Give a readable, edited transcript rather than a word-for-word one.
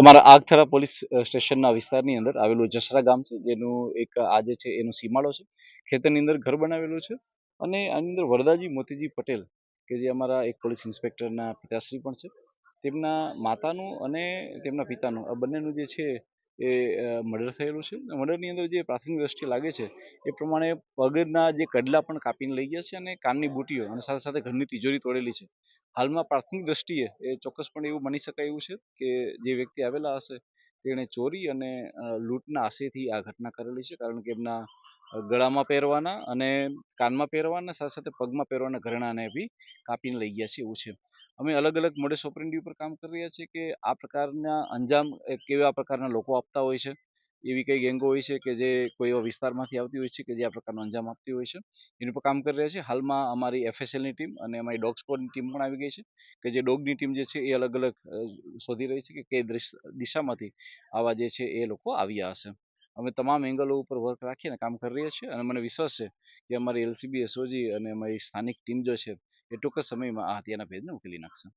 અમારા આગથરા પોલીસ સ્ટેશનના વિસ્તારની અંદર આવેલું જસરા ગામ છે, જેનું એક આજે છે એનો સીમાડો છે. ખેતરની અંદર ઘર બનાવેલું છે અને આની અંદર વરદાજી મોતીજી પટેલ કે જે અમારા એક પોલીસ ઇન્સ્પેક્ટરના પિતાશ્રી પણ છે, તેમના માતાનું અને તેમના પિતાનું આ બંનેનું જે છે એ મર્ડર થયેલું છે. મર્ડરની અંદર જે પ્રાથમિક દ્રષ્ટિએ લાગે છે એ પ્રમાણે પગના જે કડલા પણ કાપીને લઈ ગયા છે અને કાનની બુટીઓ અને સાથે સાથે ઘરની તિજોરી તોડેલી છે. હાલમાં પ્રાથમિક દ્રષ્ટિએ એ ચોક્કસપણે એવું માની શકાય એવું છે કે જે વ્યક્તિ આવેલા હશે તેણે ચોરી અને લૂંટના આશયથી આ ઘટના કરેલી છે, કારણ કે એમના ગળામાં પહેરવાના અને કાનમાં પહેરવાના સાથે સાથે પગમાં પહેરવાના ઘરેણાને બી કાપીને લઈ ગયા છે એવું છે. અમે અલગ અલગ મોડસ ઓપરેન્ડી ઉપર કામ કરી રહ્યા છીએ કે આ પ્રકારના અંજામ કેવા પ્રકારના લોકો આપતા હોય છે, એવી કઈ ગેંગો હોય છે કે જે કોઈ એવા વિસ્તારમાંથી આવતી હોય છે કે જે આ પ્રકારનો અંજામ આપતી હોય છે, એની પર કામ કરી રહ્યા છે. હાલમાં અમારી એફએસએલની ટીમ અને અમારી ડોગ સ્કોડની ટીમ પણ આવી ગઈ છે કે જે ડોગની ટીમ જે છે એ અલગ અલગ શોધી રહી છે કે કઈ દિશામાંથી આવા જે છે એ લોકો આવ્યા હશે. અમે તમામ એંગલો ઉપર વર્ક રાખીને કામ કરી રહ્યા છીએ અને મને વિશ્વાસ છે કે અમારી એલસીબી એસઓજી અને અમારી સ્થાનિક ટીમ જો છે એ ટૂંક જ સમયમાં આ હત્યાના ભેદને ઉકેલી નાખશે.